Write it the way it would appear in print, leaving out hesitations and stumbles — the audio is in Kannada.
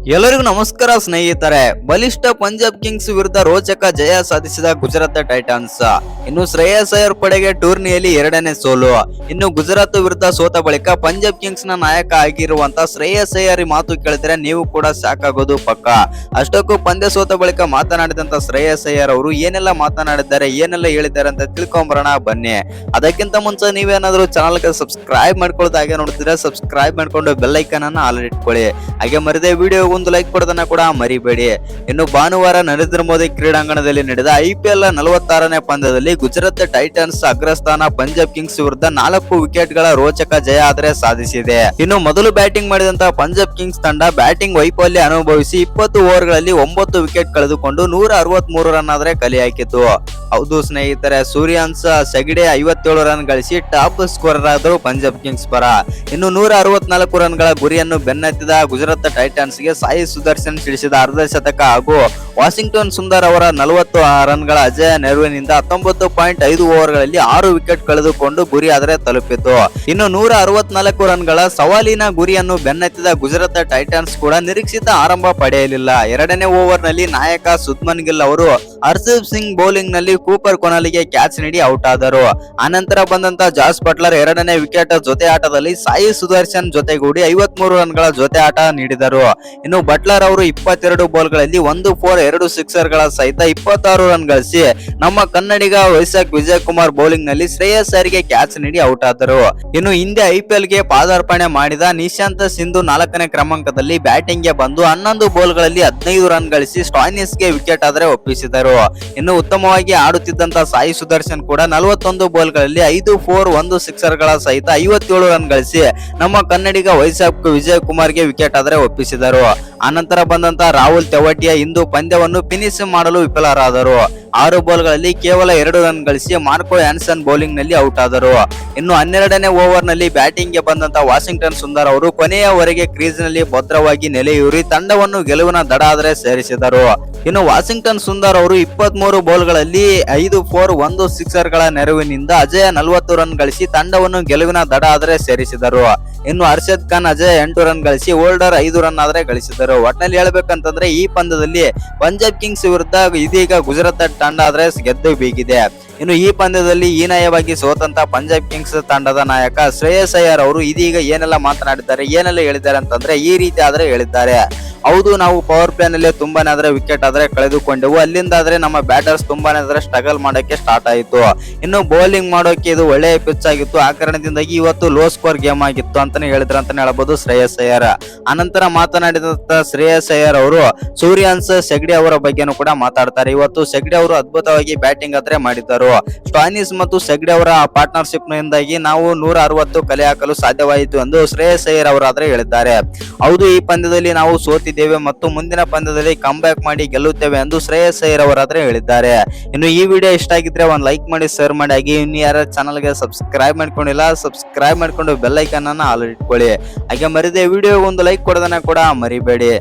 ಎಲ್ಲರಿಗೂ ನಮಸ್ಕಾರ ಸ್ನೇಹಿತರೆ. ಬಲಿಷ್ಠ ಪಂಜಾಬ್ ಕಿಂಗ್ಸ್ ವಿರುದ್ಧ ರೋಚಕ ಜಯ ಸಾಧಿಸಿದ ಗುಜರಾತ್ ಟೈಟಾನ್ಸ್. ಇನ್ನು ಶ್ರೇಯಸ್ ಅಯ್ಯರ್ ಪಡೆಗೆ ಟೂರ್ನಿಯಲ್ಲಿ ಎರಡನೇ ಸೋಲು. ಇನ್ನು ಗುಜರಾತ್ ವಿರುದ್ಧ ಸೋತ ಬಳಿಕ ಪಂಜಾಬ್ ಕಿಂಗ್ಸ್ ನ ನಾಯಕ ಆಗಿರುವಂತ ಶ್ರೇಯಸ್ ಅಯ್ಯರ್ ಮಾತು ಕೇಳಿದ್ರೆ ನೀವು ಕೂಡ ಶಾಕ್ ಆಗೋದು ಪಕ್ಕ. ಅಷ್ಟಕ್ಕೂ ಪಂದ್ಯ ಸೋತ ಬಳಿಕ ಮಾತನಾಡಿದಂತ ಶ್ರೇಯಸ್ ಅಯ್ಯರ್ ಅವರು ಏನೆಲ್ಲ ಮಾತನಾಡಿದ್ದಾರೆ, ಏನೆಲ್ಲ ಹೇಳಿದ್ದಾರೆ ಅಂತ ತಿಳ್ಕೊಂಬರೋಣ ಬನ್ನಿ. ಅದಕ್ಕಿಂತ ಮುಂಚೆ ನೀವೇನಾದ್ರೂ ಚಾನಲ್ಗೆ ಸಬ್ಸ್ಕ್ರೈಬ್ ಮಾಡ್ಕೊಳ್ಳೋದು ಹಾಗೆ ನೋಡ್ತಿದ್ರೆ ಸಬ್ಸ್ಕ್ರೈಬ್ ಮಾಡ್ಕೊಂಡು ಬೆಲ್ ಐಕಾನ್ ಅನ್ನ ಆಲ್ ಇಟ್ಕೊಳ್ಳಿ. ಹಾಗೆ ಮರಿದೇ ವಿಡಿಯೋ ಒಂದು ಲೈಕ್ ಕೊಡೋದನ್ನ ಕೂಡ ಮರಿಬೇಡಿ. ಇನ್ನು ಭಾನುವಾರ ನರೇಂದ್ರ ಮೋದಿ ಕ್ರೀಡಾಂಗಣದಲ್ಲಿ ನಡೆದ IPL 46ನೇ ಪಂದ್ಯದಲ್ಲಿ ಗುಜರಾತ್ ಟೈಟನ್ಸ್ ಅಗ್ರಸ್ಥಾನ ಪಂಜಾಬ್ ಕಿಂಗ್ಸ್ ವಿರುದ್ಧ 4 ವಿಕೆಟ್ಗಳ ರೋಚಕ ಜಯ ಆದರೆ ಸಾಧಿಸಿದೆ. ಇನ್ನು ಮೊದಲು ಬ್ಯಾಟಿಂಗ್ ಮಾಡಿದಂತಹ ಪಂಜಾಬ್ ಕಿಂಗ್ಸ್ ತಂಡ ಬ್ಯಾಟಿಂಗ್ ವೈಫಲ್ಯ ಅನುಭವಿಸಿ 20 ಓವರ್ಗಳಲ್ಲಿ 9 ವಿಕೆಟ್ ಕಳೆದುಕೊಂಡು 163 ರನ್ ಆದರೆ ಕಲೆ ಹಾಕಿತು. ಹೌದು ಸ್ನೇಹಿತರೆ, ಸೂರ್ಯವಂಶ ಸೆಗಡೆ 57 ರನ್ ಗಳಿಸಿ ಟಾಪ್ ಸ್ಕೋರರ್ ಆದರು ಪಂಜಾಬ್ ಕಿಂಗ್ಸ್ ಪರ. ಇನ್ನು 164 ರನ್ಗಳ ಗುರಿಯನ್ನು ಬೆನ್ನತ್ತಿದ ಗುಜರಾತ್ ಟೈಟನ್ಸ್ಗೆ ಸಾಯಿ ಸುದರ್ಶನ್ ಸಿಡಿಸಿದ ಅರ್ಧ ಶತಕ ಹಾಗೂ ವಾಷಿಂಗ್ಟನ್ ಸುಂದರ್ ಅವರ 40 ರನ್ಗಳ ಅಜಯ ನೆರವಿನಿಂದ 19.5 ಓವರ್ಗಳಲ್ಲಿ 6 ವಿಕೆಟ್ ಕಳೆದುಕೊಂಡು ಗುರಿ ಆದರೆ ತಲುಪಿತು. ಇನ್ನು 164 ರನ್ಗಳ ಸವಾಲಿನ ಗುರಿಯನ್ನು ಬೆನ್ನತ್ತಿದ ಗುಜರಾತ್ ಟೈಟನ್ಸ್ ಕೂಡ ನಿರೀಕ್ಷಿತ ಆರಂಭ ಪಡೆಯಲಿಲ್ಲ. ಎರಡನೇ ಓವರ್ ನಲ್ಲಿ ನಾಯಕ ಸುಬ್ಮನ್ ಗಿಲ್ ಅವರು ಹರ್ಷದೀಪ್ ಸಿಂಗ್ ಬೌಲಿಂಗ್ ನಲ್ಲಿ ಕೂಪರ್ ಕೊನಾಲಿಗೆ ಕ್ಯಾಚ್ ನೀಡಿ ಔಟ್ ಆದರು. ಆನಂತರ ಬಂದಂತ ಜಾಸ್ ಬಟ್ಲರ್ ಎರಡನೇ ವಿಕೆಟ್ ಜೊತೆ ಆಟದಲ್ಲಿ ಸಾಯಿ ಸುದರ್ಶನ್ ಜೊತೆಗೂಡಿ 53 ರನ್ಗಳ ಜೊತೆ ಆಟ ನೀಡಿದರು. ಇನ್ನು ಬಟ್ಲರ್ ಅವರು 22 ಬಾಲ್ಗಳಲ್ಲಿ 1 4 2 ಸಿಕ್ಸರ್ಗಳ ಸಹಿತ 26 ರನ್ ಗಳಿಸಿ ನಮ್ಮ ಕನ್ನಡಿಗ ವೈಶಾಖ್ ವಿಜಯ್ ಕುಮಾರ್ ಬೌಲಿಂಗ್ ನಲ್ಲಿ ಶ್ರೇಯಸ್ ಅಯ್ಯರ್ಗೆ ಕ್ಯಾಚ್ ನೀಡಿ ಔಟ್ ಆದರು. ಇನ್ನು ಹಿಂದೆ IPL ಗೆ ಪಾದಾರ್ಪಣೆ ಮಾಡಿದ ನಿಶಾಂತ್ ಸಿಂಧು 4ನೇ ಕ್ರಮಾಂಕದಲ್ಲಿ ಬ್ಯಾಟಿಂಗ್ ಗೆ ಬಂದು 11 ಬಾಲ್ಗಳಲ್ಲಿ 15 ರನ್ ಗಳಿಸಿ ಸ್ಟಾಯ್ನಿಸ್ ಗೆ ವಿಕೆಟ್ ಆದರೆ ಒಪ್ಪಿಸಿದರು. ಇನ್ನು ಉತ್ತಮವಾಗಿ ಆಡುತ್ತಿದ್ದಂತ ಸಾಯಿ ಸುದರ್ಶನ್ ಕೂಡ 41 ಬಾಲ್ಗಳಲ್ಲಿ 5 4 1 ಸಿಕ್ಸರ್ಗಳ ಸಹಿತ 57 ರನ್ ಗಳಿಸಿ ನಮ್ಮ ಕನ್ನಡಿಗ ವೈಶಾಖ್ ವಿಜಯ್ ಕುಮಾರ್ಗೆ ವಿಕೆಟ್ ಆದರೆ ಒಪ್ಪಿಸಿದರು. ಆನಂತರ ಬಂದಂತ ರಾಹುಲ್ ತೆವಾಟಿಯಾ ಇಂದು ಪಂದ್ಯವನ್ನು ಫಿನಿಶ್ ಮಾಡಲು ವಿಫಲರಾದರು. 6 ಬಾಲ್ಗಳಲ್ಲಿ ಕೇವಲ 2 ರನ್ ಗಳಿಸಿ ಮಾರ್ಕೋ ಆ್ಯನ್ಸನ್ ಬೌಲಿಂಗ್ ನಲ್ಲಿ ಔಟ್ ಆದರು. ಇನ್ನು 12ನೇ ಓವರ್ ನಲ್ಲಿ ಬ್ಯಾಟಿಂಗ್ ಗೆ ಬಂದಂತ ವಾಷಿಂಗ್ಟನ್ ಸುಂದರ್ ಅವರು ಕೊನೆಯವರೆಗೆ ಕ್ರೀಸ್ ನಲ್ಲಿ ಭದ್ರವಾಗಿ ನೆಲೆಯೂರಿ ತಂಡವನ್ನು ಗೆಲುವಿನ ದಡ ಆದರೆ ಸೇರಿಸಿದರು. ಇನ್ನು ವಾಷಿಂಗ್ಟನ್ ಸುಂದರ್ ಅವರು 23 ಬಾಲ್ಗಳಲ್ಲಿ 5 4 1 ಸಿಕ್ಸರ್ಗಳ ನೆರವಿನಿಂದ ಅಜಯ 40 ರನ್ ಗಳಿಸಿ ತಂಡವನ್ನು ಗೆಲುವಿನ ದಡ ಆದರೆ ಸೇರಿಸಿದರು. ಇನ್ನು ಅರ್ಷದ್ ಖಾನ್ ಅಜಯ್ 8 ರನ್ ಗಳಿಸಿ ಹೋಲ್ಡರ್ 5 ರನ್ ಆದರೆ ಗಳಿಸಿದರು. ಒಟ್ನಲ್ಲಿ ಹೇಳ್ಬೇಕಂತಂದ್ರೆ ಈ ಪಂದ್ಯದಲ್ಲಿ ಪಂಜಾಬ್ ಕಿಂಗ್ಸ್ ವಿರುದ್ಧ ಇದೀಗ ಗುಜರಾತ್ ತಂಡ ಆದ್ರೆ ಗೆದ್ದು ಬೀಗಿದೆ. ಇನ್ನು ಈ ಪಂದ್ಯದಲ್ಲಿ ಹೀನಾಯವಾಗಿ ಸೋತಂತ ಪಂಜಾಬ್ ಕಿಂಗ್ಸ್ ತಂಡದ ನಾಯಕ ಶ್ರೇಯಸ್ ಅಯ್ಯರ್ ಅವರು ಇದೀಗ ಏನೆಲ್ಲ ಮಾತನಾಡಿದ್ದಾರೆ, ಏನೆಲ್ಲ ಹೇಳಿದ್ದಾರೆ ಅಂತಂದ್ರೆ ಈ ರೀತಿ ಆದ್ರೆ ಹೇಳಿದ್ದಾರೆ. ಹೌದು, ನಾವು ಪವರ್ ಪ್ಲೇ ನಲ್ಲಿ ತುಂಬಾನೇ ಆದ್ರೆ ವಿಕೆಟ್ ಆದ್ರೆ ಕಳೆದುಕೊಂಡೆವು. ಅಲ್ಲಿಂದ ಆದ್ರೆ ನಮ್ಮ ಬ್ಯಾಟರ್ಸ್ ತುಂಬಾನೇ ಆದ್ರೆ ಸ್ಟ್ರಗಲ್ ಮಾಡೋಕೆ ಸ್ಟಾರ್ಟ್ ಆಯಿತು. ಇನ್ನು ಬೌಲಿಂಗ್ ಮಾಡೋಕೆ ಇದು ಒಳ್ಳೆಯ ಪಿಚ್ ಆಗಿತ್ತು. ಆ ಕಾರಣದಿಂದಾಗಿ ಇವತ್ತು ಲೋ ಸ್ಕೋರ್ ಗೇಮ್ ಆಗಿತ್ತು ಅಂತಾನೆ ಹೇಳಿದ್ರು ಅಂತಾನೆ ಹೇಳ್ಬೋದು ಶ್ರೇಯಸ್ ಅಯ್ಯರ್. ಅನಂತರ ಮಾತನಾಡಿದಂತ ಶ್ರೇಯಸ್ ಅಯ್ಯರ್ ಅವರು ಸೂರ್ಯವಂಶ ಸೆಗಡೆ ಅವರ ಬಗ್ಗೆನೂ ಕೂಡ ಮಾತಾಡ್ತಾರೆ. ಇವತ್ತು ಸೆಗಡೆ ಅವರು ಅದ್ಭುತವಾಗಿ ಬ್ಯಾಟಿಂಗ್ ಆದ್ರೆ ಮಾಡಿದ್ದರು. ಸ್ಟಾಯ್ನಿಸ್ ಮತ್ತು ಸೆಗಡೆ ಅವರ ಪಾರ್ಟ್ನರ್ಶಿಪ್ ನಿಂದಾಗಿ ನಾವು 160 ಕಲೆ ಹಾಕಲು ಸಾಧ್ಯವಾಯಿತು ಎಂದು ಶ್ರೇಯಸ್ ಅಯ್ಯರ್ ಅವರಾದ್ರೆ ಹೇಳಿದ್ದಾರೆ. ಹೌದು, ಈ ಪಂದ್ಯದಲ್ಲಿ ನಾವು ಸೋತಿದ್ದೇವೆ ಮತ್ತು ಮುಂದಿನ ಪಂದ್ಯದಲ್ಲಿ ಕಮ್ ಬ್ಯಾಕ್ ಮಾಡಿ ಗೆಲ್ಲುತ್ತೇವೆ ಎಂದು ಶ್ರೇಯಸ್ ಅಯ್ಯರ್ ಅವರಾದ್ರೆ ಹೇಳಿದ್ದಾರೆ. ಇನ್ನು ಈ ವಿಡಿಯೋ ಇಷ್ಟ ಆಗಿದ್ರೆ ಒಂದು ಲೈಕ್ ಮಾಡಿ, ಶೇರ್ ಮಾಡಿ. ಹಾಗೆ ಇನ್ನು ಯಾರು ಚಾನಲ್ಗೆ ಸಬ್ಸ್ಕ್ರೈಬ್ ಮಾಡ್ಕೊಂಡಿಲ್ಲ ಸಬ್ಸ್ಕ್ರೈಬ್ ಮಾಡ್ಕೊಂಡು ಬೆಲ್ ಐಕಾನ್ ಅನ್ನ ಆಲ್ ಇಟ್ಕೊಳ್ಳಿ. ಹಾಗೆ ಮರಿದೇ ವಿಡಿಯೋ ಒಂದು ಲೈಕ್ ಕೊಡೋದನ್ನ ಕೂಡ ಮರಿಬೇಡಿ.